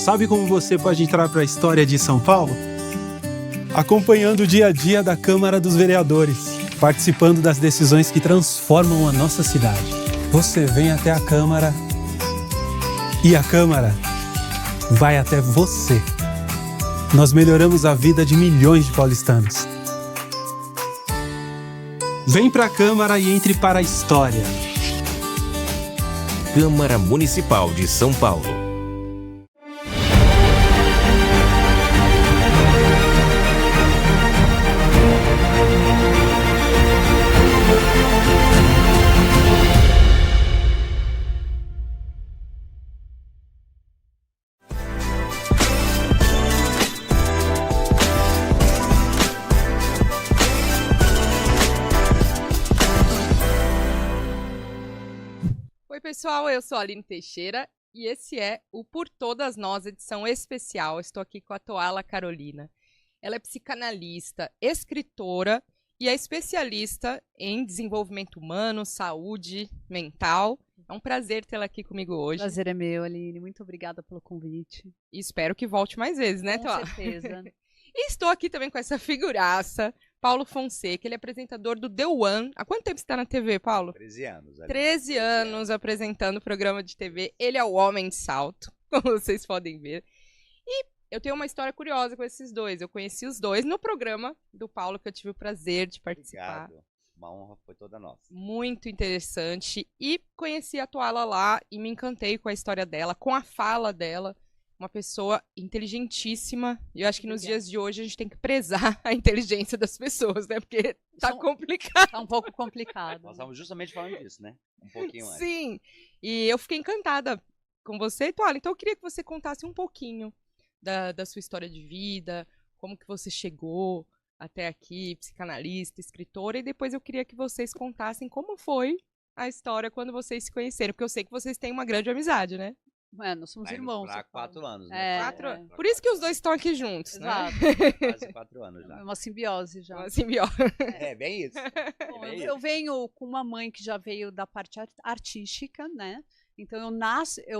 Sabe como você pode entrar para a história de São Paulo? Acompanhando o dia a dia da Câmara dos Vereadores, participando das decisões que transformam a nossa cidade. Você vem até a Câmara e a Câmara vai até você. Nós melhoramos a vida de milhões de paulistanos. Vem para a Câmara e entre para a história. Câmara Municipal de São Paulo. Oi pessoal, eu sou a Aline Teixeira e esse é o Por Todas Nós, edição especial. Estou aqui com a Toala Carolina. Ela é psicanalista, escritora e é especialista em desenvolvimento humano, saúde mental. É um prazer tê-la aqui comigo hoje. O prazer é meu, Aline. Muito obrigada pelo convite. E espero que volte mais vezes, né, Toala? Com certeza. E estou aqui também com essa figuraça, Paulo Fonseca. Ele é apresentador do The One. Há quanto tempo você está na TV, Paulo? 13 anos. Ali. 13 anos apresentando o programa de TV. Ele é o Homem de Salto, como vocês podem ver. E eu tenho uma história curiosa com esses dois. Eu conheci os dois no programa do Paulo, que eu tive o prazer de participar. Obrigado. Uma honra foi toda nossa. Muito interessante. E conheci a Toala lá e me encantei com a história dela, com a fala dela. Uma pessoa inteligentíssima. E eu acho que nos dias de hoje a gente tem que prezar a inteligência das pessoas, né? Porque tá complicado. Tá um pouco complicado. Nós estávamos justamente falando disso, né? Um pouquinho antes. Sim. E eu fiquei encantada com você, Toala. Então eu queria que você contasse um pouquinho da sua história de vida, como que você chegou até aqui, psicanalista, escritora, e depois eu queria que vocês contassem como foi a história quando vocês se conheceram, porque eu sei que vocês têm uma grande amizade, né? Nós somos irmãos. Há 4 anos, né? Por isso que os dois estão aqui juntos, Exato. né? Quase 4 anos já. É uma simbiose já. Uma simbiose. É, bem isso. Bom, eu venho com uma mãe que já veio da parte artística, né? Então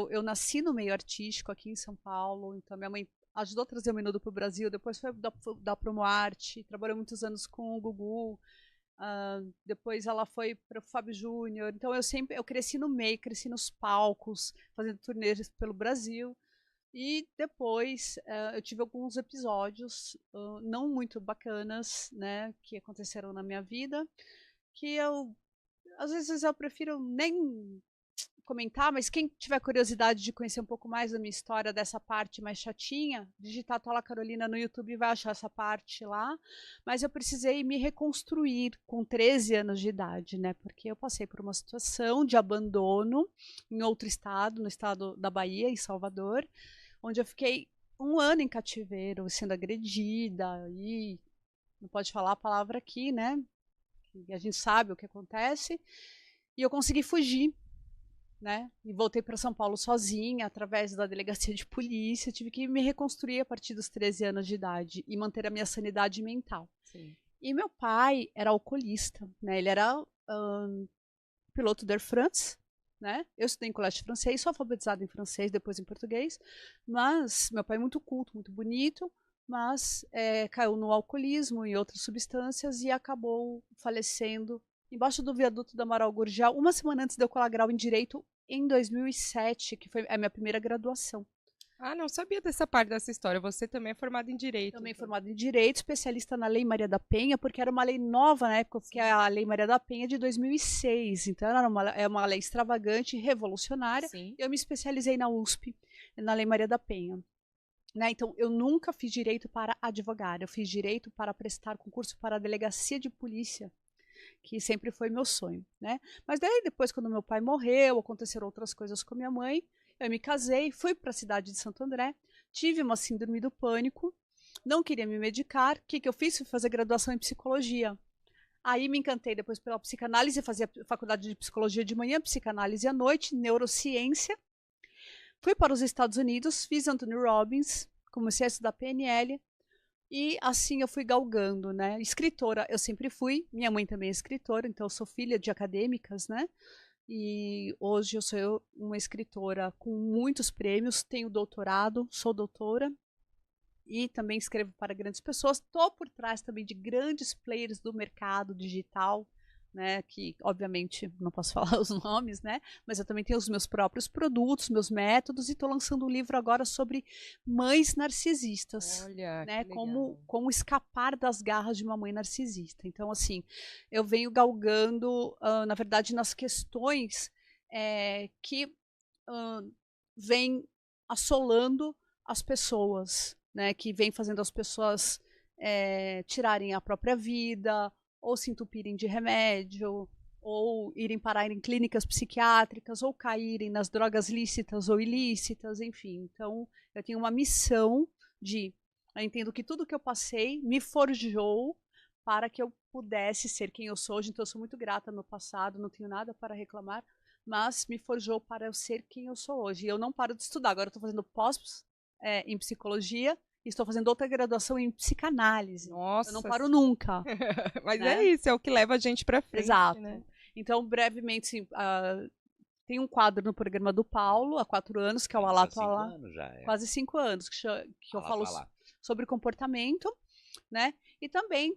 eu nasci no meio artístico aqui em São Paulo, então minha mãe ajudou a trazer o Menudo para o Brasil, depois foi da Promoarte, trabalhou muitos anos com o Gugu, depois ela foi para o Fábio Júnior, então eu cresci no meio, cresci nos palcos, fazendo turnês pelo Brasil, e depois eu tive alguns episódios não muito bacanas, né, que aconteceram na minha vida, que às vezes eu prefiro nem comentar, mas quem tiver curiosidade de conhecer um pouco mais da minha história, dessa parte mais chatinha, digitar Toala Carolina no YouTube e vai achar essa parte lá. Mas eu precisei me reconstruir com 13 anos de idade, né? Porque eu passei por uma situação de abandono em outro estado, no estado da Bahia, em Salvador, onde eu fiquei 1 ano em cativeiro, sendo agredida, e não pode falar a palavra aqui, né? E a gente sabe o que acontece. E eu consegui fugir, né? E voltei para São Paulo sozinha, através da delegacia de polícia. Tive que me reconstruir a partir dos 13 anos de idade e manter a minha sanidade mental. Sim. E meu pai era alcoolista, né? Ele era piloto da Air France, né? Eu estudei em colégio francês, sou alfabetizada em francês, depois em português. Mas meu pai é muito culto, muito bonito, mas caiu no alcoolismo e outras substâncias e acabou falecendo embaixo do viaduto da Amaral Gurgel, 1 semana antes de eu colar grau em Direito, em 2007, que foi a minha primeira graduação. Ah, não sabia dessa parte dessa história. Você também é formada em Direito. Também formada em Direito, especialista na Lei Maria da Penha, porque era uma lei nova na época, porque a Lei Maria da Penha é de 2006, então era uma lei extravagante, revolucionária. Sim. Eu me especializei na USP, na Lei Maria da Penha. Né? Então, eu nunca fiz direito para advogar, eu fiz direito para prestar concurso para a delegacia de polícia, que sempre foi meu sonho, né? Mas daí depois, quando meu pai morreu, aconteceram outras coisas com minha mãe, eu me casei, fui para a cidade de Santo André, tive uma síndrome do pânico, não queria me medicar, o que eu fiz? Fui fazer graduação em psicologia. Aí me encantei depois pela psicanálise, fazia faculdade de psicologia de manhã, psicanálise à noite, neurociência. Fui para os Estados Unidos, fiz Anthony Robbins, comecei a estudar PNL, e assim eu fui galgando, né? Escritora eu sempre fui, minha mãe também é escritora, então eu sou filha de acadêmicas, né? E hoje eu sou uma escritora com muitos prêmios, tenho doutorado, sou doutora e também escrevo para grandes pessoas. Estou por trás também de grandes players do mercado digital, né, que obviamente não posso falar os nomes, né, mas eu também tenho os meus próprios produtos, meus métodos, e estou lançando um livro agora sobre mães narcisistas. Olha, Né, que legal. como escapar das garras de uma mãe narcisista. Então, assim, eu venho galgando, na verdade, nas questões que vêm assolando as pessoas, né, que vem fazendo as pessoas tirarem a própria vida, ou se entupirem de remédio, ou irem parar em clínicas psiquiátricas, ou caírem nas drogas lícitas ou ilícitas, enfim. Então, eu tenho uma missão eu entendo que tudo que eu passei me forjou para que eu pudesse ser quem eu sou hoje. Então, eu sou muito grata ao meu passado, não tenho nada para reclamar, mas me forjou para eu ser quem eu sou hoje. E eu não paro de estudar. Agora eu estou fazendo pós em psicologia, e estou fazendo outra graduação em psicanálise. Nossa. Eu não paro nunca. Mas né? é isso, é o que leva a gente pra frente, Exato. né? Então, brevemente, sim, tem um quadro no programa do Paulo, há 4 anos, que é o Alá Há 5 Alá. anos já, é. Quase 5 anos, que eu Alá falo Alá. sobre comportamento, né? E também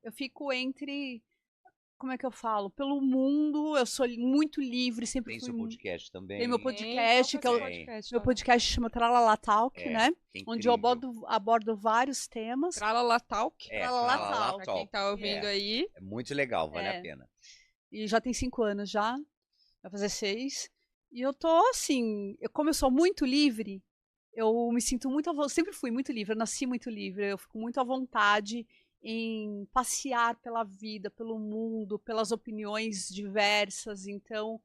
eu fico entre, como é que eu falo? Pelo mundo, eu sou muito livre, sempre Tem fui seu podcast também. Tem meu podcast, que é o meu podcast chama Tralala Talk, né? Onde eu abordo vários temas. Tralala Talk. Tralala Tralala Talk. Pra quem tá ouvindo aí. É muito legal, vale a pena. E já tem 5 anos já, vai fazer 6. E eu tô assim, como eu sou muito livre, eu me sinto muito sempre fui muito livre, eu nasci muito livre, eu fico muito à vontade em passear pela vida, pelo mundo, pelas opiniões diversas. Então,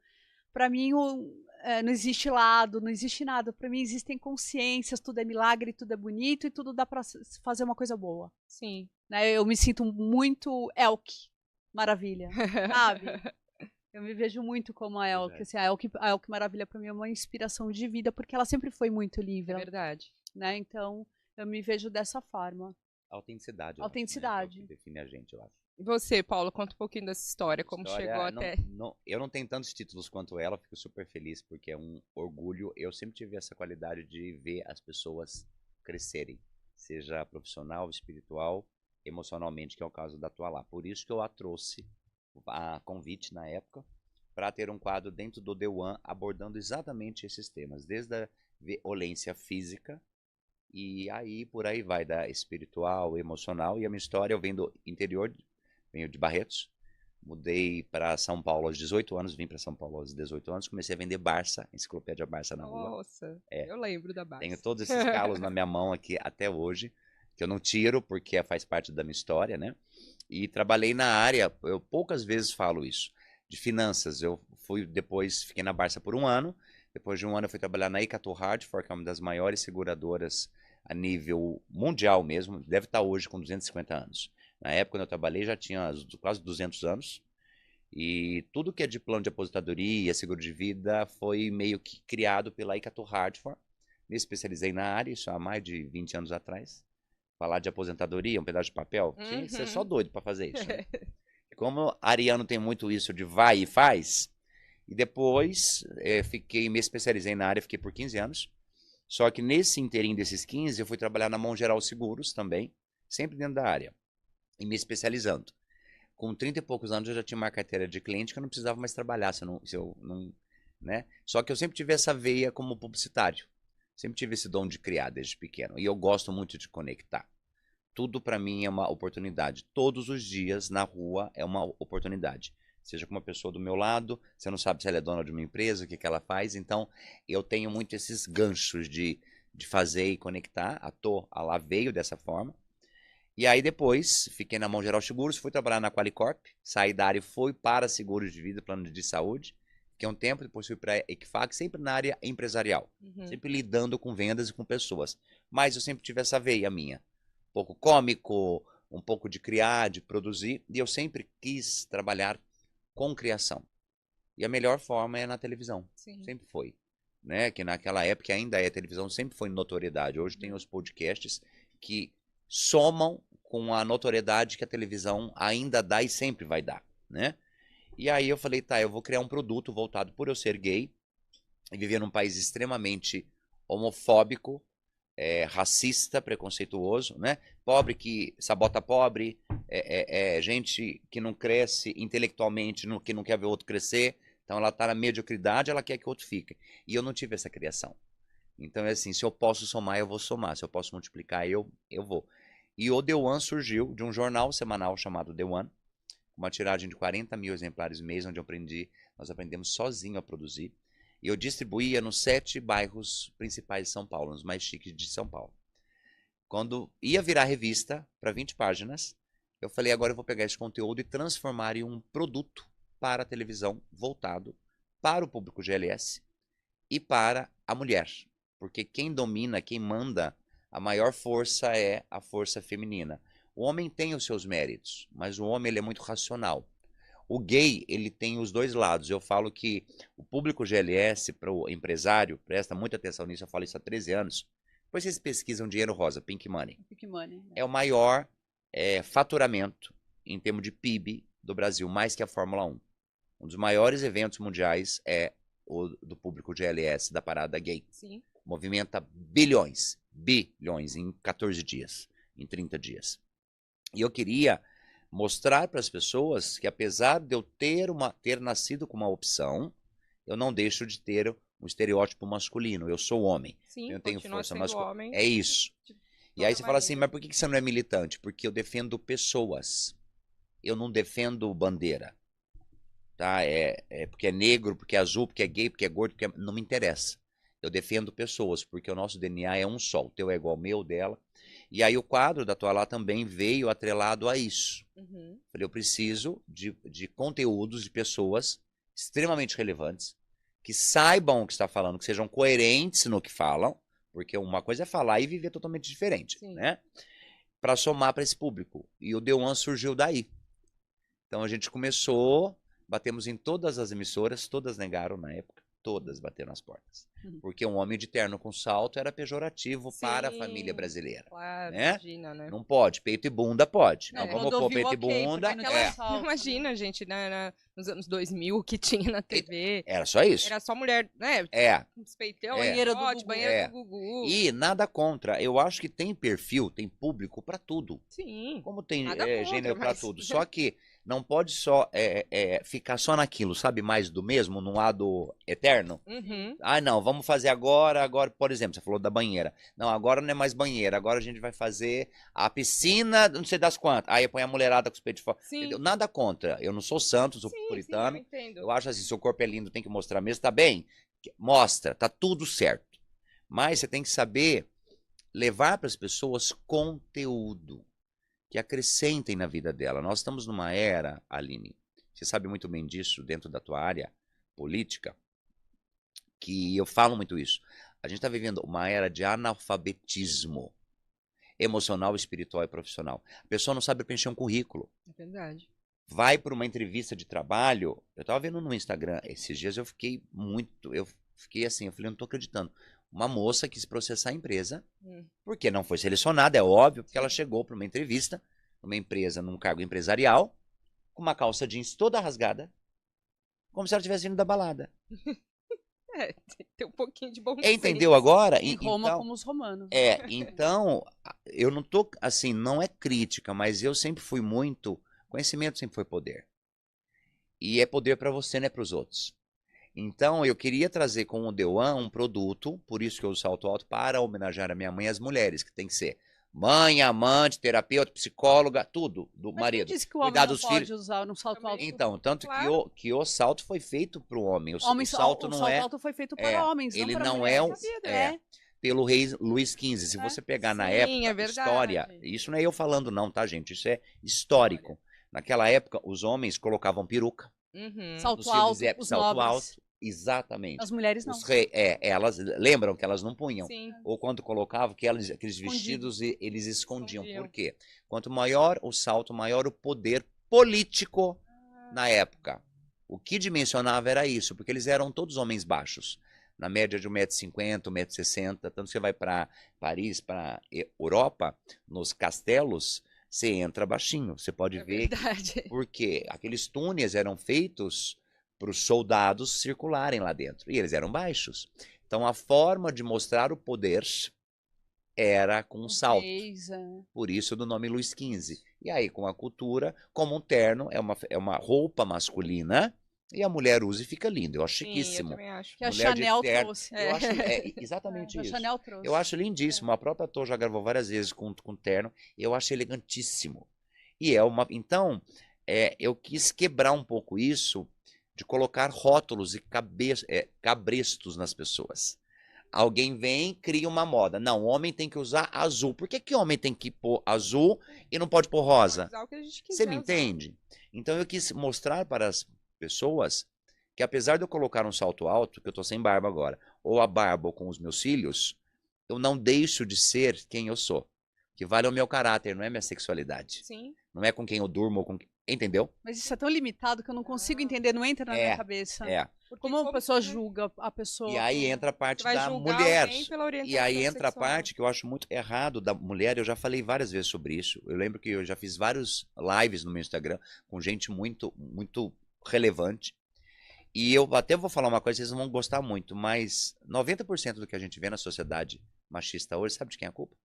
para mim, não existe lado, não existe nada. Para mim, existem consciências, tudo é milagre, tudo é bonito e tudo dá para fazer uma coisa boa. Sim. Né? Eu me sinto muito Elke, maravilha, sabe? Eu me vejo muito como a Elke. Assim, a Elke Maravilha para mim é uma inspiração de vida, porque ela sempre foi muito livre. É verdade. Né? Então, eu me vejo dessa forma. Autenticidade. Autenticidade. Acho, né? É o que define a gente, eu acho. E você, Paulo, conta um pouquinho dessa história, como chegou até... Eu não tenho tantos títulos quanto ela, fico super feliz, porque é um orgulho. Eu sempre tive essa qualidade de ver as pessoas crescerem, seja profissional, espiritual, emocionalmente, que é o caso da Tualá. Por isso que eu a trouxe a convite na época, para ter um quadro dentro do The One abordando exatamente esses temas, desde a violência física, e aí por aí vai, da espiritual, emocional. E a minha história, eu venho do interior, venho de Barretos, mudei para São Paulo aos 18 anos, vim para São Paulo aos 18 anos, comecei a vender Barça, enciclopédia Barça na rua. Nossa, eu lembro da Barça. Tenho todos esses calos na minha mão aqui até hoje, que eu não tiro porque faz parte da minha história, né? E trabalhei na área, eu poucas vezes falo isso, de finanças. Eu fiquei na Barça por 1 ano, depois de 1 ano eu fui trabalhar na Icatu Hardford, que é uma das maiores seguradoras a nível mundial mesmo, deve estar hoje com 250 anos. Na época, quando eu trabalhei, já tinha quase 200 anos. E tudo que é de plano de aposentadoria, seguro de vida, foi meio que criado pela Icatu Hardford. Me especializei na área, isso há mais de 20 anos atrás. Falar de aposentadoria, um pedaço de papel, tinha que ser só doido para fazer isso. Né? Como ariano tem muito isso de vai e faz, e depois me especializei na área, fiquei por 15 anos. Só que nesse inteirinho desses 15, eu fui trabalhar na Mão Geral Seguros também, sempre dentro da área, e me especializando. Com 30 e poucos anos eu já tinha uma carteira de cliente que eu não precisava mais trabalhar, né? Só que eu sempre tive essa veia como publicitário. Sempre tive esse dom de criar desde pequeno. E eu gosto muito de conectar. Tudo para mim é uma oportunidade. Todos os dias na rua é uma oportunidade. Seja com uma pessoa do meu lado, você não sabe se ela é dona de uma empresa, o que ela faz. Então, eu tenho muito esses ganchos de fazer e conectar. A lá veio dessa forma. E aí depois, fiquei na Mão Geral Seguros, fui trabalhar na Qualicorp, saí da área e fui para seguros de vida, plano de saúde. Fiquei um tempo, depois fui para a Equifax, sempre na área empresarial. Sempre lidando com vendas e com pessoas. Mas eu sempre tive essa veia minha. Um pouco cômico, um pouco de criar, de produzir. E eu sempre quis trabalhar com criação. E a melhor forma é na televisão. Sim. Sempre foi. Né? Que naquela época ainda a televisão sempre foi notoriedade. Hoje tem os podcasts que somam com a notoriedade que a televisão ainda dá e sempre vai dar. Né? E aí eu falei, tá, eu vou criar um produto voltado por eu ser gay e viver num país extremamente homofóbico, racista, preconceituoso, né? Pobre que sabota pobre, gente que não cresce intelectualmente, que não quer ver o outro crescer. Então ela tá na mediocridade, ela quer que o outro fique. E eu não tive essa criação. Então é assim, se eu posso somar, eu vou somar. Se eu posso multiplicar, eu vou. E o The One surgiu de um jornal semanal chamado The One, uma tiragem de 40 mil exemplares mês, onde nós aprendemos sozinho a produzir. E eu distribuía nos 7 bairros principais de São Paulo, nos mais chiques de São Paulo. Quando ia virar revista, para 20 páginas, eu falei, agora eu vou pegar esse conteúdo e transformar em um produto para a televisão voltado para o público GLS e para a mulher. Porque quem domina, quem manda, a maior força é a força feminina. O homem tem os seus méritos, mas o homem ele é muito racional. O gay, ele tem os dois lados. Eu falo que o público GLS, para o empresário, presta muita atenção nisso, eu falo isso há 13 anos. Depois vocês pesquisam dinheiro rosa, Pink Money. Pink Money. Né? É o maior faturamento em termos de PIB do Brasil, mais que a Fórmula 1. Um dos maiores eventos mundiais é o do público GLS, da parada gay. Sim. Movimenta bilhões em 14 dias, em 30 dias. E eu queria mostrar para as pessoas que apesar de eu ter nascido com uma opção, eu não deixo de ter um estereótipo masculino. Eu sou homem. Sim, eu tenho força masculina. Homem, é isso. E aí você fala assim, mas por que você não é militante? Porque eu defendo pessoas. Eu não defendo bandeira. Tá? Porque é negro, porque é azul, porque é gay, porque é gordo, não me interessa. Eu defendo pessoas, porque o nosso DNA é um só. O teu é igual ao meu, dela. E aí o quadro da Toalá também veio atrelado a isso. Uhum. Falei, eu preciso de conteúdos de pessoas extremamente relevantes, que saibam o que está falando, que sejam coerentes no que falam, porque uma coisa é falar e viver totalmente diferente, né? Para somar para esse público. E o The One surgiu daí. Então a gente começou, batemos em todas as emissoras, todas negaram na época. Todas bateram as portas. Porque um homem de terno com salto era pejorativo para a família brasileira. Claro, né? Imagina, né? Não pode, peito e bunda pode. Não, vamos pôr peito e bunda. Imagina, gente, nos anos 2000, que tinha na TV. Era só isso. Era só mulher, né? Uns peitão, banheiro do Gugu. E nada contra. Eu acho que tem perfil, tem público para tudo. Sim. Como tem gênero para tudo. Só que não pode só ficar só naquilo, sabe? Mais do mesmo, num lado eterno. Uhum. Ah, não, vamos fazer agora, por exemplo, você falou da banheira. Não, agora não é mais banheira, agora a gente vai fazer a piscina, não sei das quantas. Aí põe a mulherada com os peitos de fora. Nada contra. Eu não sou santo, sou puritano. Sim, eu entendo. Eu acho assim, seu corpo é lindo, tem que mostrar mesmo. Tá bem? Mostra, tá tudo certo. Mas você tem que saber levar para as pessoas conteúdo que acrescentem na vida dela. Nós estamos numa era, Aline, você sabe muito bem disso dentro da tua área política, que eu falo muito isso. A gente está vivendo uma era de analfabetismo emocional, espiritual e profissional. A pessoa não sabe preencher um currículo. É verdade. Vai para uma entrevista de trabalho. Eu estava vendo no Instagram, esses dias eu fiquei assim, eu falei, não estou acreditando. Uma moça quis processar a empresa, porque não foi selecionada, é óbvio, porque ela chegou para uma entrevista, numa empresa, num cargo empresarial, com uma calça jeans toda rasgada, como se ela tivesse vindo da balada. Tem um pouquinho de bom senso. Entendeu agora? Em Roma, como os romanos. Então, eu não tô, assim, não é crítica, mas eu sempre fui muito, conhecimento sempre foi poder. E é poder para você, não é para os outros. Então, eu queria trazer com o The One um produto, por isso que eu uso salto alto, para homenagear a minha mãe e as mulheres, que tem que ser mãe, amante, terapeuta, psicóloga, tudo do marido. Quem disse que o homem não pode usar no salto alto? Então, tanto que o salto foi feito para o homem. O salto não é... O salto alto foi feito para homens, ele não para não mulheres. Pelo rei Luís XV. Se você pegar na época, história... Isso não é eu falando não, tá, gente? Isso é histórico. Naquela época, os homens colocavam peruca. Salto alto, os salto alto. Exatamente. As mulheres não. Elas lembram que elas não punham. Sim. Ou quando colocavam, aqueles vestidos eles escondiam. Por quê? Quanto maior o salto, maior o poder político na época. O que dimensionava era isso, porque eles eram todos homens baixos. Na média de 1,50 m, 1,60 m. Tanto que você vai para Paris, para Europa, nos castelos, você entra baixinho. Você pode É ver verdade. porque aqueles túneis eram feitos para os soldados circularem lá dentro. E eles eram baixos. Então a forma de mostrar o poder era com um salto. Por isso do nome Luís XV. E aí, com a cultura, como um terno, é uma roupa masculina, e a mulher usa e fica lindo. Eu acho Sim, eu chiquíssimo. também acho. Que a Mulher de Chanel terno. trouxe. Eu acho exatamente A isso. Chanel trouxe. Eu acho lindíssimo. A própria Tô já gravou várias vezes com terno. Eu acho elegantíssimo. E é uma. Então, eu quis quebrar um pouco isso de colocar rótulos e cabrestos nas pessoas. Alguém vem, cria uma moda. Não, o homem tem que usar azul. Por que homem tem que pôr azul e não pode pôr rosa? Usar o que a gente Você quiser me usar. entende? Então eu quis mostrar para as pessoas que apesar de eu colocar um salto alto, que eu tô sem barba agora, ou a barba ou com os meus filhos, eu não deixo de ser quem eu sou. Que vale é o meu caráter, não é minha sexualidade. Sim. Não é com quem eu durmo ou com quem... Entendeu? Mas isso é tão limitado que eu não consigo entender, não entra na minha cabeça. Porque Como a pessoa você vai- julga a pessoa? E aí entra a parte Você vai da julgar mulher. alguém pela orientação E aí entra a sexual. parte que eu acho muito errado da mulher. Eu já falei várias vezes sobre isso. Eu lembro que eu já fiz vários lives no meu Instagram com gente muito, muito relevante. E eu até vou falar uma coisa, vocês não vão gostar muito, mas 90% do que a gente vê na sociedade machista hoje, sabe de quem é a culpa?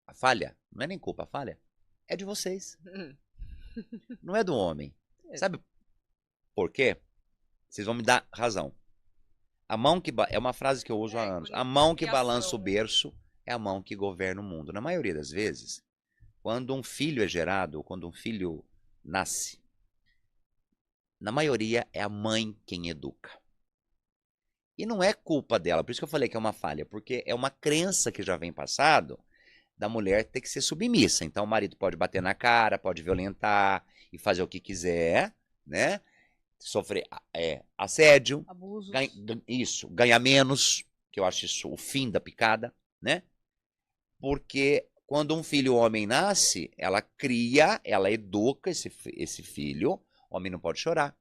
A falha? Não é nem culpa, a falha é de vocês. Não é do homem. Sabe por quê? Vocês vão me dar razão. A mão que é uma frase que eu uso há anos. A mão que balança o berço é a mão que governa o mundo. Na maioria das vezes, quando um filho é gerado, ou quando um filho nasce, na maioria é a mãe quem educa. E não é culpa dela, por isso que eu falei que é uma falha, porque é uma crença que já vem passado da mulher ter que ser submissa. Então o marido pode bater na cara, pode violentar e fazer o que quiser, né? Sofrer assédio, Abusos. ganhar menos, que eu acho isso o fim da picada, né? Porque quando um filho homem nasce, ela cria, ela educa esse filho. O homem não pode chorar.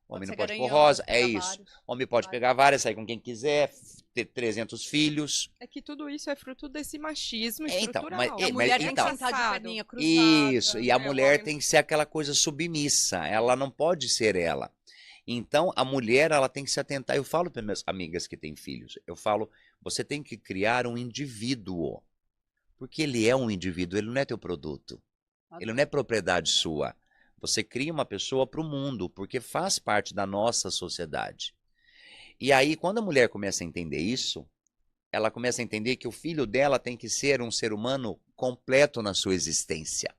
O homem não pode pôr rosa. É isso. O homem pode pegar várias, sair com quem quiser, ter 300 filhos. É que tudo isso é fruto desse machismo Então, estrutural. mas- A mulher tem que então, sentar de perninha cruzada. Isso, e a o mulher homem- tem que ser aquela coisa submissa, ela não pode ser ela. Então, a mulher, ela tem que se atentar. Eu falo para minhas amigas que têm filhos, eu falo, você tem que criar um indivíduo, porque ele é um indivíduo, ele não é teu produto, ele não é propriedade sua. Você cria uma pessoa para o mundo, porque faz parte da nossa sociedade. E aí, quando a mulher começa a entender isso, ela começa a entender que o filho dela tem que ser um ser humano completo na sua existência.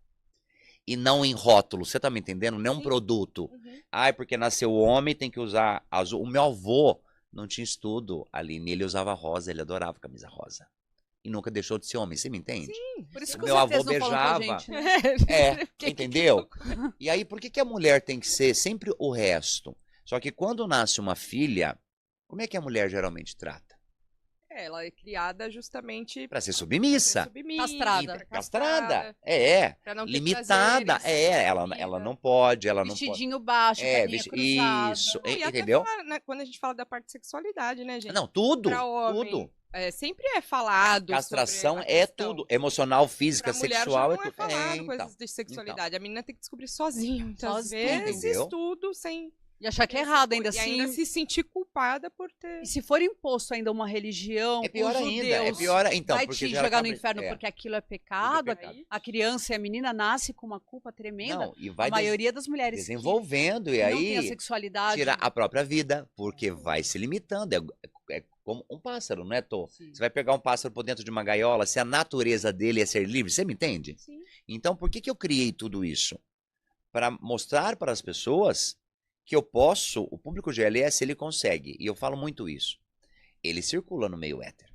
E não em rótulo, você tá me entendendo? Não é um Sim. produto. Uhum. Ai, porque nasceu homem, tem que usar azul. O meu avô não tinha estudo, Aline, ele usava rosa, ele adorava camisa rosa. E nunca deixou de ser homem, você me entende? Sim. Por isso que Meu os avô ETs não falam com a beijava. gente, né? Entendeu? E aí, por que a mulher tem que ser sempre o resto? Só que quando nasce uma filha, como é que a mulher geralmente trata? Ela é criada justamente Pra ser pra ser submissa. submissa, Castrada. Castrada. pra não ter Limitada. prazeres na Ela vida. não pode, ela não pode. Vestidinho baixo, perninha cruzada. Isso, Não, e até entendeu? falar, né, quando a gente fala da parte de sexualidade, né, gente? Não, tudo, Pra homem, tudo. sempre é falado Castração sobre a é questão. tudo. Emocional, física, Pra mulher sexual já é não é tudo. falado Então. coisas de sexualidade. A menina tem que descobrir sozinha, muitas Sozinha, vezes, entendeu? tudo sem... E achar que é errado ainda e assim. ainda se sentir culpada por ter... E se for imposto ainda uma religião, É pior os ainda, judeus, então, vai porque te já jogar no acaba- inferno porque aquilo é pecado, pecado. a criança e a menina nasce com uma culpa tremenda. Não, e vai A maioria das mulheres desenvolvendo que e não tem a aí sexualidade... tira a própria vida, porque vai se limitando. É como um pássaro, não é, Tô? Sim. Você vai pegar um pássaro por dentro de uma gaiola, se a natureza dele é ser livre, você me entende? Sim. Então, por que eu criei tudo isso? Para mostrar para as pessoas que eu posso, o público GLS, ele consegue, e eu falo muito isso, ele circula no meio hétero.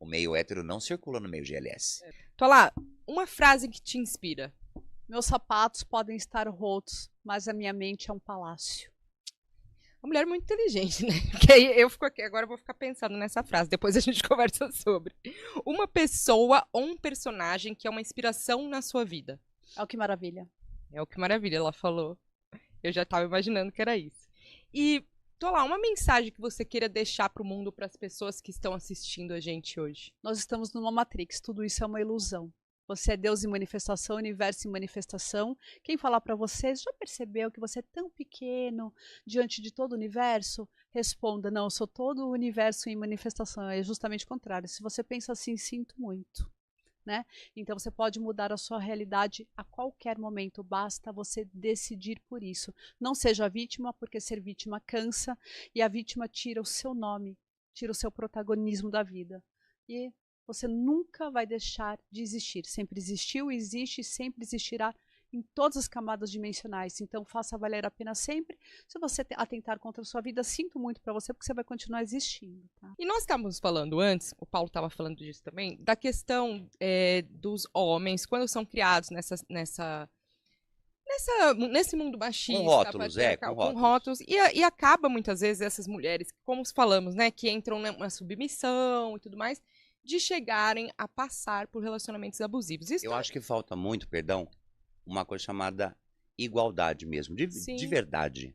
O meio hétero não circula no meio GLS. Tô lá, uma frase que te inspira. Meus sapatos podem estar rotos, mas a minha mente é um palácio. Uma mulher muito inteligente, né? Porque aí eu fico aqui, agora eu vou ficar pensando nessa frase, depois a gente conversa sobre. Uma pessoa ou um personagem que é uma inspiração na sua vida. É o que maravilha. É o que maravilha, ela falou. Eu já tava imaginando que era isso. E, tô lá, uma mensagem que você queira deixar pro mundo, pras pessoas que estão assistindo a gente hoje. Nós estamos numa Matrix, tudo isso é uma ilusão. Você é Deus em manifestação, universo em manifestação. Quem falar para você, já percebeu que você é tão pequeno diante de todo o universo? Responda, não, eu sou todo o universo em manifestação. É justamente o contrário. Se você pensa assim, sinto muito. Né? Então você pode mudar a sua realidade a qualquer momento, basta você decidir por isso. Não seja vítima, porque ser vítima cansa e a vítima tira o seu nome, tira o seu protagonismo da vida. E você nunca vai deixar de existir. Sempre existiu, existe e sempre existirá em todas as camadas dimensionais. Então faça valer a pena sempre. Se você atentar contra a sua vida, sinto muito para você, porque você vai continuar existindo. Tá? E nós estávamos falando antes, o Paulo estava falando disso também, da questão dos homens, quando são criados nesse mundo machista, Com rótulos, patriarcal, com rótulos. E acaba muitas vezes essas mulheres, como falamos, né, que entram numa submissão e tudo mais, de chegarem a passar por relacionamentos abusivos. Isso Eu acho que falta muito, perdão, uma coisa chamada igualdade mesmo, de verdade.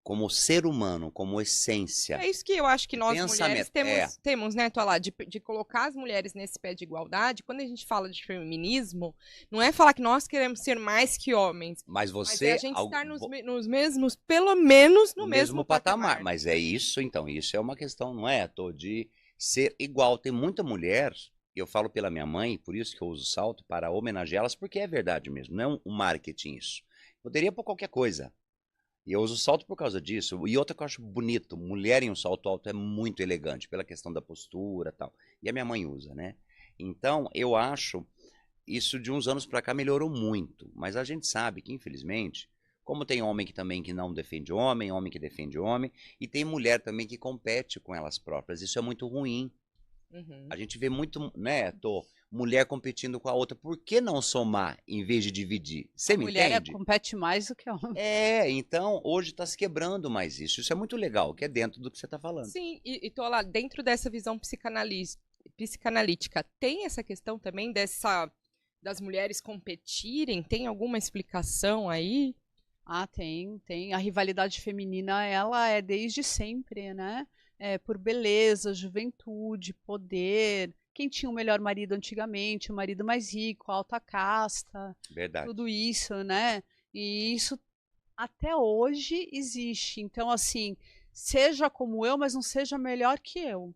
Como ser humano, como essência. É isso que eu acho que nós mulheres Pensamento, temos, né, Toalá, de colocar as mulheres nesse pé de igualdade. Quando a gente fala de feminismo, não é falar que nós queremos ser mais que homens, Mas mas você... é a gente estar nos mesmos, pelo menos no no mesmo patamar. Mas é isso, então, isso é uma questão, não é, de ser igual. Tem muita mulher, eu falo pela minha mãe, por isso que eu uso salto, para homenageá-las, porque é verdade mesmo, não é um marketing isso. Poderia por qualquer coisa. E eu uso salto por causa disso. E outra que eu acho bonito, mulher em um salto alto é muito elegante, pela questão da postura e tal. E a minha mãe usa, né? Então, eu acho, isso de uns anos pra cá melhorou muito. Mas a gente sabe que, infelizmente, como tem homem que também que não defende homem que defende homem, e tem mulher também que compete com elas próprias. Isso é muito ruim. Uhum. A gente vê muito, né, mulher competindo com a outra. Por que não somar em vez de dividir? Você me Mulher entende? compete mais do que homem. Então, hoje está se quebrando mais isso. Isso é muito legal, que é dentro do que você está falando. Sim, e tô lá, dentro dessa visão psicanalítica, tem essa questão também das mulheres competirem? Tem alguma explicação aí? Ah, tem. A rivalidade feminina, ela é desde sempre, né? Por beleza, juventude, poder. Quem tinha o melhor marido antigamente, o marido mais rico, alta casta, Verdade. tudo isso, né? E isso até hoje existe. Então, assim, seja como eu, mas não seja melhor que eu.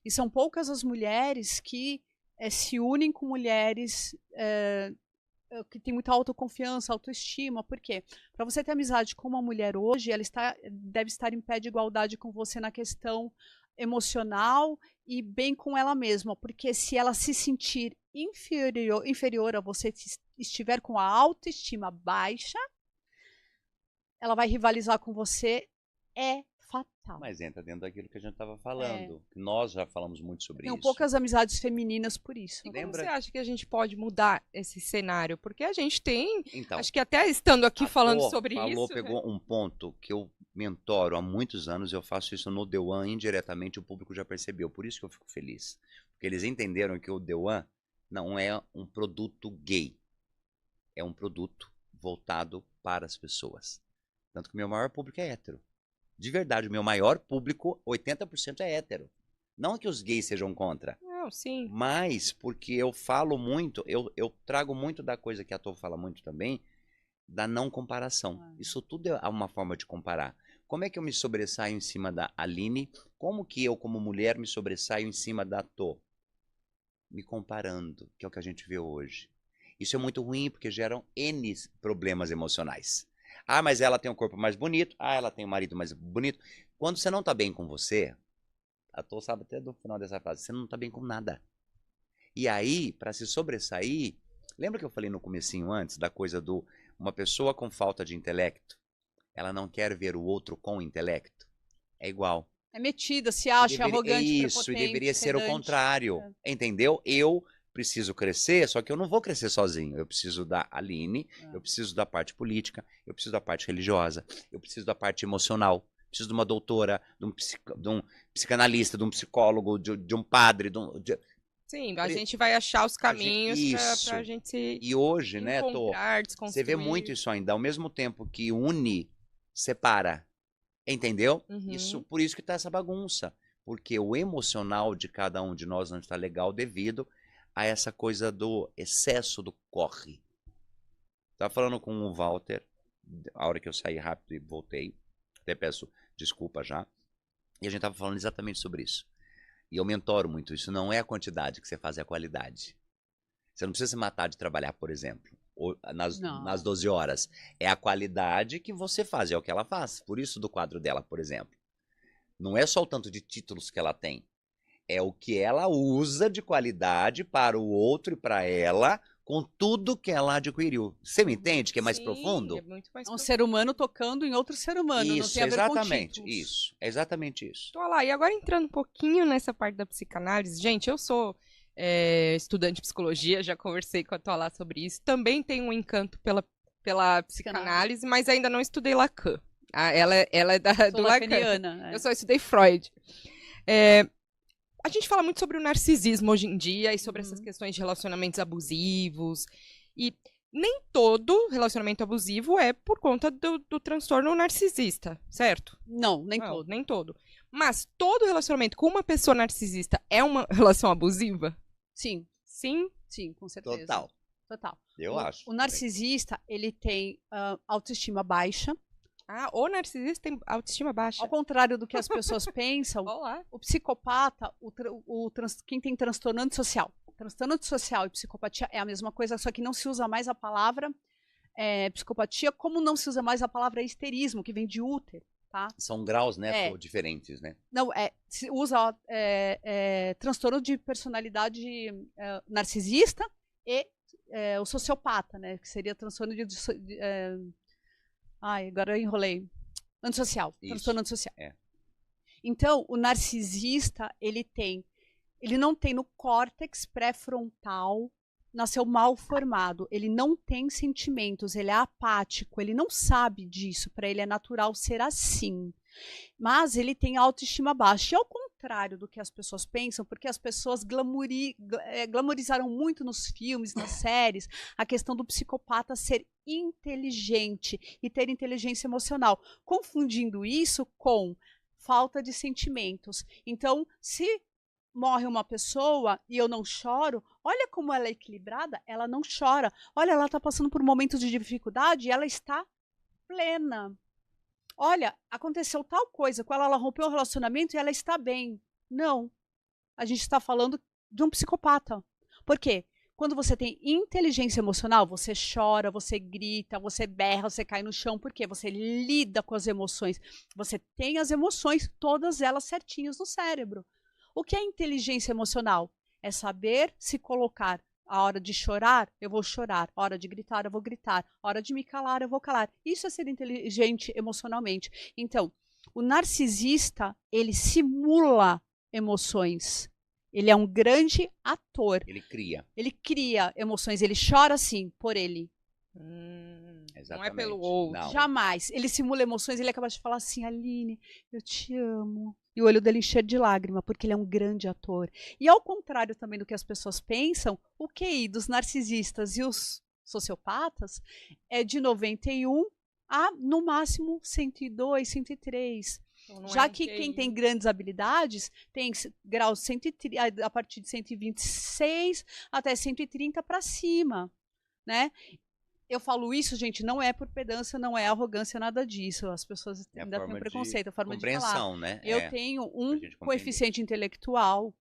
E são poucas as mulheres que se unem com mulheres que têm muita autoconfiança, autoestima. Por quê? Para você ter amizade com uma mulher hoje, ela deve estar em pé de igualdade com você na questão emocional e bem com ela mesma. Porque se ela se sentir inferior a você, estiver com a autoestima baixa, ela vai rivalizar com você, é fatal. Mas entra dentro daquilo que a gente estava falando. Nós já falamos muito sobre Tenho isso. poucas amizades femininas por isso. E como você acha que a gente pode mudar esse cenário? Porque a gente tem, Então, acho que até estando aqui falando sobre falou, isso... pegou um ponto que eu mentoro há muitos anos, eu faço isso no The One indiretamente, o público já percebeu, por isso que eu fico feliz. Porque eles entenderam que o The One não é um produto gay, é um produto voltado para as pessoas. Tanto que o meu maior público é hétero. De verdade, o meu maior público, 80% é hétero. Não que os gays sejam contra. Não, sim. Mas porque eu falo muito, eu trago muito da coisa que a Tô fala muito também, da não comparação. Isso tudo é uma forma de comparar. Como é que eu me sobressaio em cima da Aline? Como que eu, como mulher, me sobressaio em cima da Tô? Me comparando, que é o que a gente vê hoje. Isso é muito ruim, porque geram N problemas emocionais. Ah, mas ela tem um corpo mais bonito. Ah, ela tem um marido mais bonito. Quando você não tá bem com você, a Tô sabe até do final dessa frase, você não tá bem com nada. E aí, para se sobressair, lembra que eu falei no comecinho antes da coisa do uma pessoa com falta de intelecto, ela não quer ver o outro com intelecto? É igual. É metida, se acha arrogante, isso, e deveria ser o contrário. Entendeu? Eu preciso crescer, só que eu não vou crescer sozinho. Eu preciso da Aline, eu preciso da parte política, eu preciso da parte religiosa, eu preciso da parte emocional, preciso de uma doutora, de um psicanalista, de um psicólogo, de um padre. Sim, a gente vai achar os caminhos pra gente se E hoje, né, desconstruir. você vê muito isso ainda. Ao mesmo tempo que une, separa. Entendeu? Uhum. Por isso que tá essa bagunça. Porque o emocional de cada um de nós não está legal devido a essa coisa do excesso do corre. Tava falando com o Walter, a hora que eu saí rápido e voltei, até peço desculpa já, e a gente tava falando exatamente sobre isso. E eu mentoro muito, isso não é a quantidade que você faz, é a qualidade. Você não precisa se matar de trabalhar, por exemplo, nas 12 horas. É a qualidade que você faz, é o que ela faz. Por isso do quadro dela, por exemplo. Não é só o tanto de títulos que ela tem, é o que ela usa de qualidade para o outro e para ela, com tudo que ela adquiriu. Você me entende que é mais Sim, profundo? É muito mais É um profundo. ser humano tocando em outro ser humano, não Isso, tem a ver com exatamente, títulos. isso. É exatamente isso. Tô lá. E agora entrando um pouquinho nessa parte da psicanálise, gente, eu sou estudante de psicologia, já conversei com a Toalá sobre isso. Também tenho um encanto pela psicanálise, mas ainda não estudei Lacan. Ela é do Sou Lacan. lacaniana. Eu só estudei Freud. A gente fala muito sobre o narcisismo hoje em dia e sobre essas questões de relacionamentos abusivos. E nem todo relacionamento abusivo é por conta do transtorno narcisista, certo? Não, nem Não, todo. nem todo. Mas todo relacionamento com uma pessoa narcisista é uma relação abusiva? Sim, Sim. sim, com certeza. Total. Total. Eu acho. O narcisista, ele tem autoestima baixa. O narcisista tem autoestima baixa. Ao contrário do que as pessoas pensam, Olá. o psicopata, quem tem transtorno antissocial. Transtorno antissocial e psicopatia é a mesma coisa, só que não se usa mais a palavra psicopatia, como não se usa mais a palavra histerismo, que vem de útero, tá? São graus, né, diferentes, né? Não, se usa transtorno de personalidade narcisista e o sociopata, né? Que seria transtorno agora eu enrolei. Antissocial. Isso. Transtorno antissocial. É. Então, o narcisista, ele não tem no córtex pré-frontal, nasceu mal formado, ele não tem sentimentos, ele é apático, ele não sabe disso, para ele é natural ser assim. Mas ele tem autoestima baixa. E ao contrário do que as pessoas pensam, porque as pessoas glamorizaram muito nos filmes, nas séries, a questão do psicopata ser inteligente e ter inteligência emocional, confundindo isso com falta de sentimentos. Então, se morre uma pessoa e eu não choro, olha como ela é equilibrada, ela não chora. Olha, ela está passando por momentos de dificuldade e ela está plena. Olha, aconteceu tal coisa com ela rompeu o relacionamento e ela está bem. Não. A gente está falando de um psicopata. Por quê? Quando você tem inteligência emocional, você chora, você grita, você berra, você cai no chão. Por quê? Você lida com as emoções. Você tem as emoções, todas elas certinhas no cérebro. O que é inteligência emocional? É saber se colocar. A hora de chorar, eu vou chorar. A hora de gritar, eu vou gritar. A hora de me calar, eu vou calar. Isso é ser inteligente emocionalmente. Então, o narcisista, ele simula emoções. Ele é um grande ator. Ele cria. Ele cria emoções. Ele chora, sim, por ele. Não é pelo outro. Não. Jamais. Ele simula emoções. Ele é capaz de falar assim, Aline, eu te amo. E o olho dele encher de lágrima, porque ele é um grande ator. E ao contrário também do que as pessoas pensam, o QI dos narcisistas e os sociopatas é de 91 a, no máximo, 102, 103. Então, Já que quem tem grandes habilidades tem graus 130, a partir de 126 até 130 para cima, né? Eu falo isso, gente, não é por pedância, não é arrogância, nada disso. As pessoas ainda têm preconceito, a forma de falar. Compreensão, né? Eu tenho um coeficiente intelectual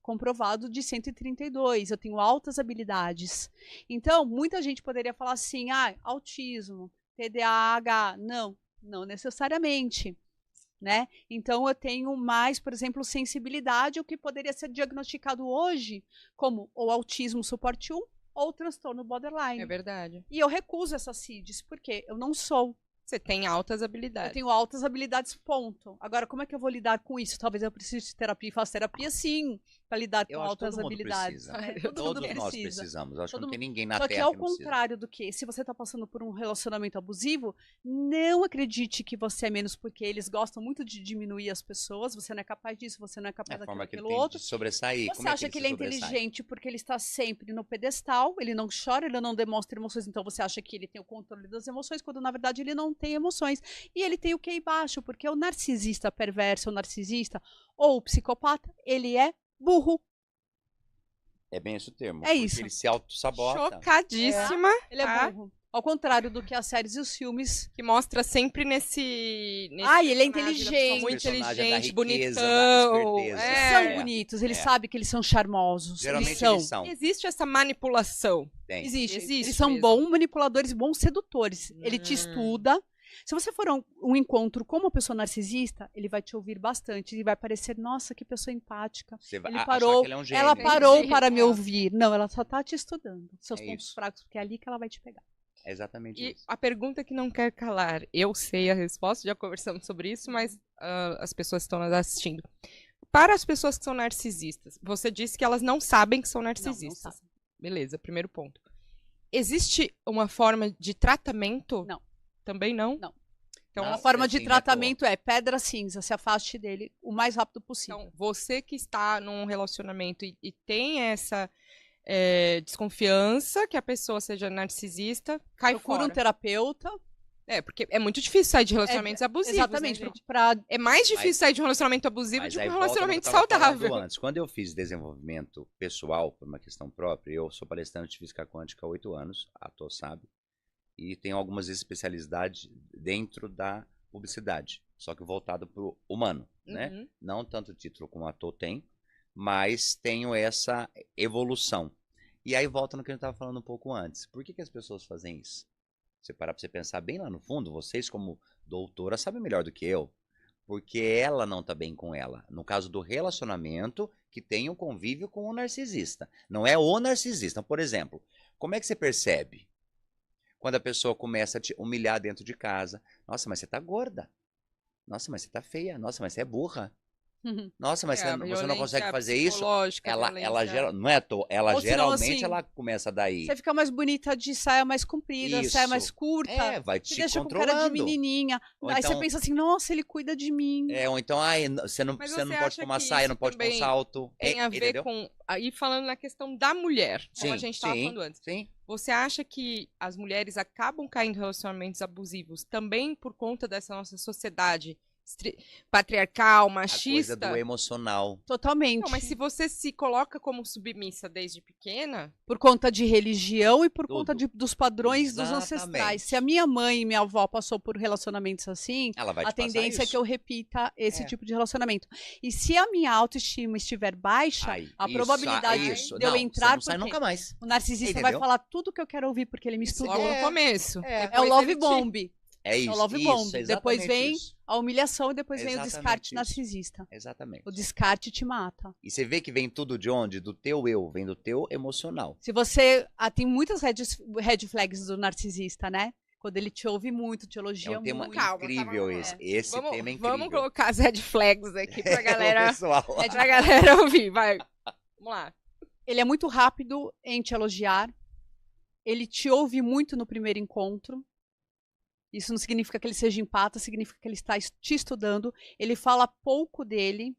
comprovado de 132. Eu tenho altas habilidades. Então, muita gente poderia falar assim, autismo, TDAH. Não necessariamente. Né? Então, eu tenho mais, por exemplo, sensibilidade, o que poderia ser diagnosticado hoje como ou autismo suporte 1 ou transtorno borderline. É verdade. E eu recuso essas CIDs, porque eu não sou. Você tem altas habilidades. Eu tenho altas habilidades, ponto. Agora, como é que eu vou lidar com isso? Talvez eu precise de terapia e faço terapia, sim, para lidar com altas habilidades. Todos nós precisamos. Acho que não tem ninguém na Terra que Só que ao contrário do que, se você está passando por um relacionamento abusivo, não acredite que você é menos, porque eles gostam muito de diminuir as pessoas. Você não é capaz disso, você não é capaz daquilo, aquilo outro. Sobressair. Você acha que ele é inteligente porque ele está sempre no pedestal, ele não chora, ele não demonstra emoções, então você acha que ele tem o controle das emoções, quando na verdade ele não tem emoções. E ele tem o QI baixo, porque o narcisista perverso, o narcisista ou o psicopata, ele é burro. É bem esse o termo. É porque isso. ele se auto-sabota. Chocadíssima. Ele é tá? burro. Ao contrário do que as séries e os filmes. Que mostra sempre nesse Ai, ele é personagem da pessoa inteligente. muito Personagem da inteligente, riqueza, da bonitão. esperteza. Eles É. são bonitos, eles sabem que eles são charmosos. Geralmente eles são. eles são. Existe essa manipulação. Tem. Existe. Existe Eles são mesmo. bons manipuladores, bons sedutores. Ele te estuda. Se você for a um encontro com uma pessoa narcisista, ele vai te ouvir bastante e vai parecer, nossa, que pessoa empática. Você vai Ele achar parou, que ele é um gênio. ela parou Entendi. para me É. ouvir. Não, ela só tá te estudando. Seus É pontos isso. fracos, porque é ali que ela vai te pegar. É exatamente E isso. a pergunta que não quer calar, eu sei a resposta, já conversamos sobre isso, mas as pessoas que estão nos assistindo. Para as pessoas que são narcisistas, você disse que elas não sabem que são narcisistas. sabem. Beleza, primeiro ponto. Existe uma forma de tratamento? Não. Também não? Não. Então, Não. A forma de assim, tratamento é pedra cinza, se afaste dele o mais rápido possível. então, você que está num relacionamento e tem essa desconfiança que a pessoa seja narcisista, cai Procura fora. um terapeuta. É, porque é muito difícil sair de relacionamentos abusivos. Exatamente, né, gente? pra É mais difícil Mas- sair de um relacionamento abusivo Mas do que aí um volta no que eu relacionamento tava falando saudável. antes. Quando eu fiz desenvolvimento pessoal, por uma questão própria, eu sou palestrante de física quântica há 8 anos, a Tô sabe, e tenho algumas especialidades dentro da publicidade, só que voltado para o humano, né? Uhum. Não tanto título como a Tô tem, mas tenho essa evolução. E aí volta no que a gente estava falando um pouco antes. Por que que as pessoas fazem isso? Você parar para você pensar bem lá no fundo, vocês como doutora sabem melhor do que eu. Porque ela não tá bem com ela. No caso do relacionamento, que tem um convívio com o narcisista. Não é o narcisista. Por exemplo, como é que você percebe? Quando a pessoa começa a te humilhar dentro de casa. Nossa, mas você tá gorda. Nossa, mas você tá feia. Nossa, mas você é burra. Nossa, mas É, a você não violência consegue fazer isso? psicológica, a Ela violência- gera, não é à toa, ela Ou senão, geralmente assim, ela começa daí. Você fica mais bonita de saia mais comprida, saia Isso. mais curta. É, vai Te te deixa com controlando. cara de menininha. Ou Aí então- você pensa assim, nossa, ele cuida de mim. Ou então, ai, você não, Mas você não você pode acha pôr uma que saia, isso não pode pôr um também salto. Tem a ver Entendeu? com. Aí falando na questão da mulher, como a Sim, gente estava sim, falando antes. sim. Você acha que as mulheres acabam caindo em relacionamentos abusivos também por conta dessa nossa sociedade patriarcal, A coisa machista? do emocional. Totalmente. Não, mas se você se coloca como submissa desde pequena, Por conta de religião e por Tudo. conta dos padrões dos Exatamente. ancestrais. Se a minha mãe e minha avó passou por relacionamentos assim, Ela vai te a tendência é passar que eu repita esse É. tipo de relacionamento. E se a minha autoestima estiver baixa, Ai, a isso, probabilidade isso. de eu Não, entrar... você não sai porque nunca mais. o narcisista Entendeu? vai falar tudo que eu quero ouvir, porque ele me estudou. logo no começo. É o Depois love ele te- bomb, É isso. o love isso, bomb. Depois exatamente vem isso. a humilhação e depois vem o Exatamente descarte isso. narcisista. Exatamente. O descarte te mata. E você vê que vem tudo de onde? Do teu eu, vem do teu emocional. Se você... tem muitas red flags do narcisista, né? Quando ele te ouve muito, te elogia É um tema muito. Calma, incrível calma, esse. Esse Vamos, tema é incrível. vamos colocar as red flags aqui pra galera, Pessoal. pra galera ouvir, vai. Vamos lá. Ele é muito rápido em te elogiar. Ele te ouve muito no primeiro encontro. Isso não significa que ele seja empata, significa que ele está te estudando. Ele fala pouco dele.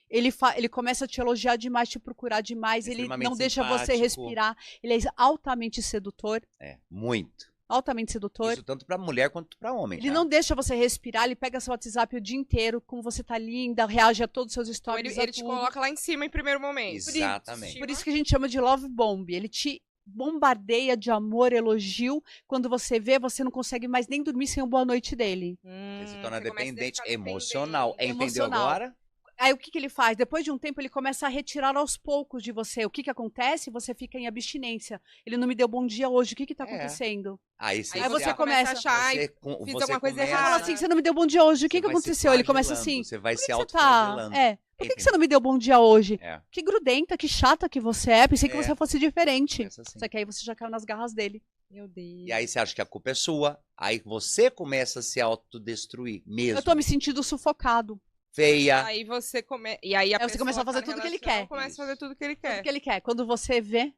Ele começa a te elogiar demais, te procurar demais. Ele Extremamente não deixa você simpático. respirar. Ele é altamente sedutor. É, muito. Altamente sedutor. Isso tanto pra mulher quanto pra homem. Ele tá? não deixa você respirar, ele pega seu WhatsApp o dia inteiro, como você tá linda, reage a todos os seus Então stories. ele te coloca lá em cima em primeiro momento. Exatamente. Por isso que a gente chama de love bomb. Ele te bombardeia de amor, elogio. Quando você vê, você não consegue mais nem dormir sem o boa noite dele. Você se torna você começa a dependente ficar emocional. dependente. Entendeu Emocional. agora? Aí o que ele faz? Depois de um tempo, ele começa a retirar aos poucos de você. O que acontece? Você fica em abstinência. Ele não me deu bom dia hoje. O que tá É. acontecendo? Aí Aí você começa a achar, ai, você fiz você alguma coisa começa- errada. Fala assim, você não me deu bom dia hoje. O que você vai se aconteceu? Ele começa flagelando, assim. Você vai Por se que você autoflagelando. Por que você não me deu bom dia hoje? É. Que grudenta, que chata que você é. Pensei que É. você fosse diferente. Começa assim. Só que aí você já caiu nas garras dele. Meu Deus. E aí você acha que a culpa é sua, aí você começa a se autodestruir mesmo. Eu tô me sentindo sufocado. Feia. Aí você come... E aí a Aí você pessoa começa a fazer tá no tudo que ele relação, quer. Começa a fazer tudo que ele Tudo quer. que ele quer. Quando você vê,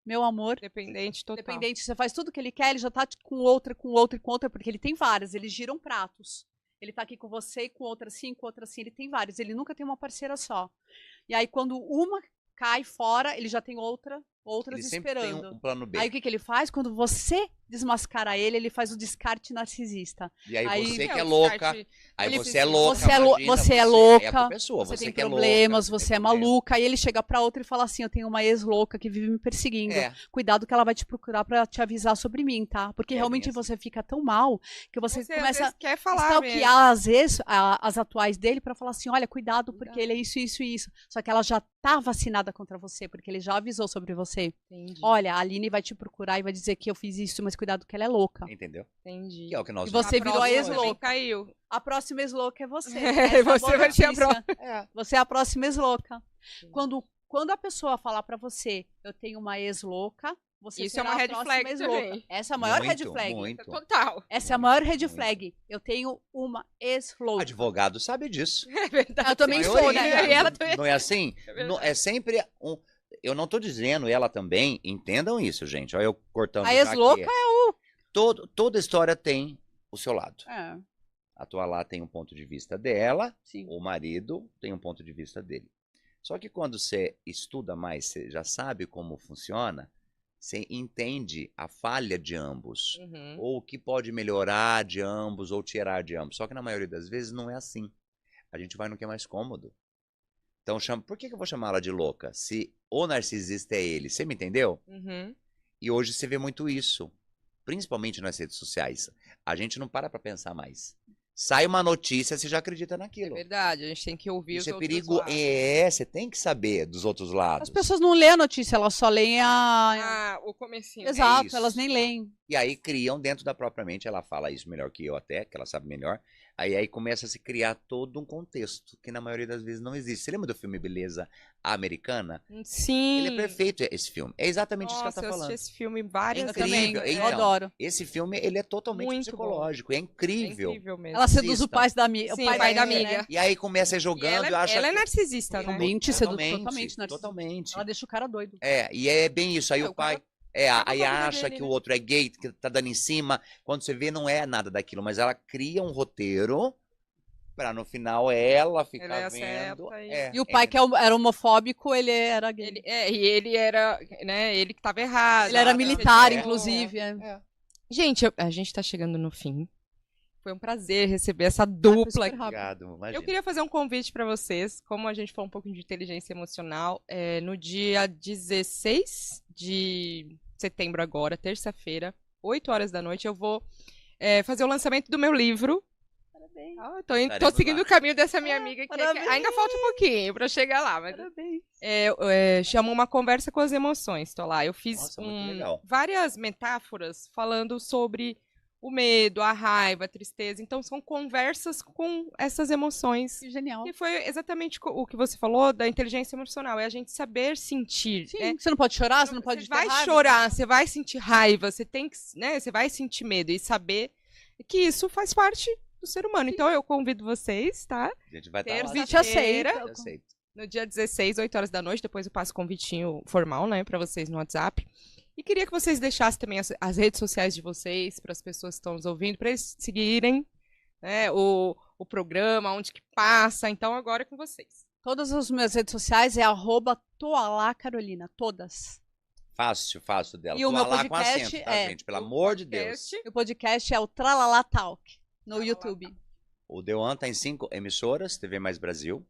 meu amor, Dependente total. dependente, você faz tudo que ele quer, ele já tá com outra, com outra e com outra, porque ele tem várias, eles giram pratos. Ele tá aqui com você, com outra assim, ele tem várias, ele nunca tem uma parceira só. E aí quando uma cai fora, ele já tem outras Ele sempre tem esperando. um plano B. Aí o que ele faz? Quando você desmascara ele, ele faz o descarte narcisista. E aí, Aí- você que É, é o louca, descarte- aí ele você é precisa- louca, Você é lou- imagina, você é é a louca, pessoa, você tem que é problemas, louca, você é tem problema. maluca. Aí ele chega pra outra e fala assim, eu tenho uma ex-louca que vive me perseguindo. É, Cuidado que ela vai te procurar pra te avisar sobre mim, tá? Porque É, realmente bem assim. você fica tão mal que você Você às começa vezes quer a falar mesmo. stalkear as atuais dele pra falar assim, olha, cuidado, porque ele é isso, isso e isso. Só que ela já tá vacinada contra você, porque ele já avisou sobre você. Entendi. Olha, a Aline vai te procurar e vai dizer que eu fiz isso, mas cuidado que ela é louca. entendeu? Entendi. Que é o que nós E você vimos. virou a próxima ex-louca. Caiu. A próxima ex-louca é você. É, Essa é a você boa vai ser a notícia. É. Você é a próxima ex-louca. Entendi. Quando a pessoa falar pra você, eu tenho uma ex-louca, você Isso é será uma a red próxima flag ex-louca. também. Essa é a maior red Muito, flag. muito. Total. Essa é a maior red Muito. flag. Eu tenho uma ex-louca. Advogado sabe disso. É verdade. Eu também A sou, maioria, né? E ela também. Não é assim? É verdade. Não, é sempre um... Eu não tô dizendo, ela também, entendam isso, gente. Olha eu cortando. A já ex-louca aqui. Toda história tem o seu lado. É, A tua lá tem um ponto de vista dela, sim. o marido tem um ponto de vista dele. Só que quando você estuda mais, você já sabe como funciona, você entende a falha de ambos, Uhum. ou o que pode melhorar de ambos, ou tirar de ambos. Só que na maioria das vezes não é assim. A gente vai no que é mais cômodo. Então, por que eu vou chamar ela de louca? Se o narcisista é ele, você me entendeu? Uhum. E hoje você vê muito isso, principalmente nas redes sociais. A gente não para pra pensar mais. Sai uma notícia, você já acredita É naquilo. verdade, a gente tem que ouvir Isso os é outros perigo. lados. Você tem que saber dos outros lados. As pessoas não leem a notícia, elas só leem a... Ah, o comecinho. Exato, isso. elas nem leem. E aí criam dentro da própria mente, ela fala isso melhor que eu até, que ela sabe melhor. Aí começa a se criar todo um contexto, que na maioria das vezes não existe. Você lembra do filme Beleza Americana? Sim. Ele é perfeito, esse filme. É exatamente Nossa, isso que ela eu tá assisti falando. esse filme várias Eu Incrível, também, então. eu adoro. Esse filme, ele é totalmente Muito psicológico, é É incrível. incrível mesmo. Ela seduz o Assista. pai da amiga. Sim, o pai da amiga, amiga. né? E aí começa E jogando e ela, acha ela é que- narcisista, né? Totalmente, totalmente narcisista. Totalmente. Ela deixa o cara doido. E é bem isso. Aí É, o o pai. cara Aí acaba com a vida acha dele, que né? o outro é gay, que tá dando em cima. Quando você vê, não é nada daquilo, mas ela cria um roteiro pra no final ela ficar Ela é vendo. certa e- E o pai, que era homofóbico, ele era gay. E ele era, né, ele que tava errado. Ele era Exato. militar, É. inclusive. É. Gente, a gente tá chegando no fim. Foi um prazer receber essa dupla super aqui. rápido. Obrigado, imagina. Eu queria fazer um convite para vocês, como a gente falou um pouco de inteligência emocional, no dia 16 de setembro agora, terça-feira, 8 horas da noite, eu vou fazer o lançamento do meu livro. Parabéns. Tô Estaremos seguindo lá. o caminho dessa minha amiga, que parabéns. ainda falta um pouquinho para chegar lá, mas Parabéns. chama Uma Conversa com as Emoções, tô lá. Eu fiz Nossa, muito legal. várias metáforas falando sobre o medo, a raiva, a tristeza. Então, são conversas com essas emoções. Que genial. E foi exatamente o que você falou da inteligência emocional. É a gente saber sentir. Sim, né? você não pode chorar, você não pode Você ter vai raiva. chorar, você vai sentir raiva, você tem que, né? Você vai sentir medo e saber que isso faz parte do ser humano. Então, eu convido vocês, tá? A gente vai estar Ter lá. A gente aceita. Eu aceito. No dia 16, 8 horas da noite. Depois eu passo o convitinho formal, né? Pra vocês no WhatsApp. E queria que vocês deixassem também as redes sociais de vocês, para as pessoas que estão nos ouvindo, para eles seguirem, né, o programa, onde que passa. Então, agora é com vocês. Todas as minhas redes sociais é @toalacarolina, todas. Fácil dela. E o Tô meu lá com podcast acento, tá, é gente? Pelo amor de Deus. Podcast. E o podcast é o Tralala Talk, no Tralala YouTube. O The One tá em 5 emissoras, TV Mais Brasil,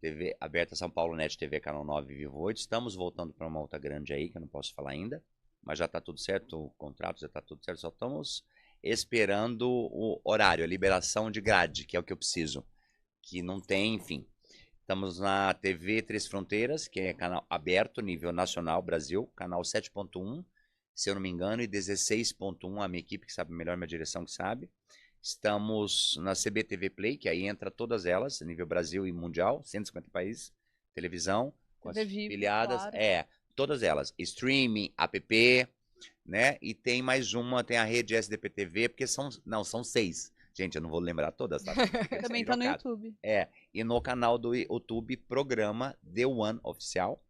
TV aberta São Paulo Net, TV Canal 9 e Vivo 8. Estamos voltando para uma outra grande aí, que eu não posso falar ainda, mas já tá tudo certo, o contrato já tá tudo certo, só estamos esperando o horário, a liberação de grade, que é o que eu preciso, que não tem, enfim. Estamos na TV Três Fronteiras, que é canal aberto, nível nacional, Brasil, canal 7.1, se eu não me engano, e 16.1, a minha equipe que sabe melhor, minha direção que sabe. Estamos na CBTV Play, que aí entra todas elas, nível Brasil e mundial, 150 países, televisão, com as TV Vivo, filiadas, claro. todas elas, streaming, app, né? E tem mais uma, tem a rede SDP TV, porque são 6. Gente, eu não vou lembrar todas, tá? Fica Também tá no trocado. YouTube. E no canal do YouTube, programa The One Oficial.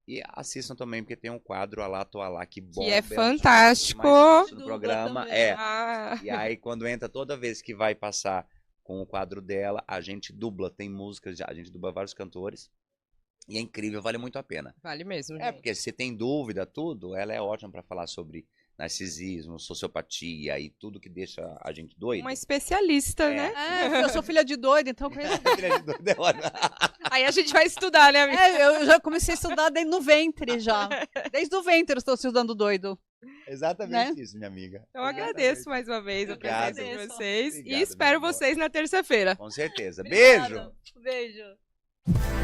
E assistam também, porque tem um quadro Alá, Tô Alá, que bomba. é um dos fantástico. mais vistos no Dubla programa. também. Ah, E aí, quando entra, toda vez que vai passar com o quadro dela, a gente dubla. Tem músicas, a gente dubla vários cantores. E é incrível, vale muito a pena. vale mesmo, É, gente. porque se tem dúvida, tudo, ela é ótima para falar sobre narcisismo, sociopatia e tudo que deixa a gente doido. Uma especialista, né? Eu sou filha de doido, então eu conheço. Aí a gente vai estudar, né, amiga? Eu já comecei a estudar desde no ventre já. Desde o ventre eu estou estudando doido. Exatamente isso, minha amiga. Eu agradeço mais uma vez a Obrigado. presença de vocês Obrigado, e espero meu amor. vocês na terça-feira. Com certeza. Beijo! Beijo.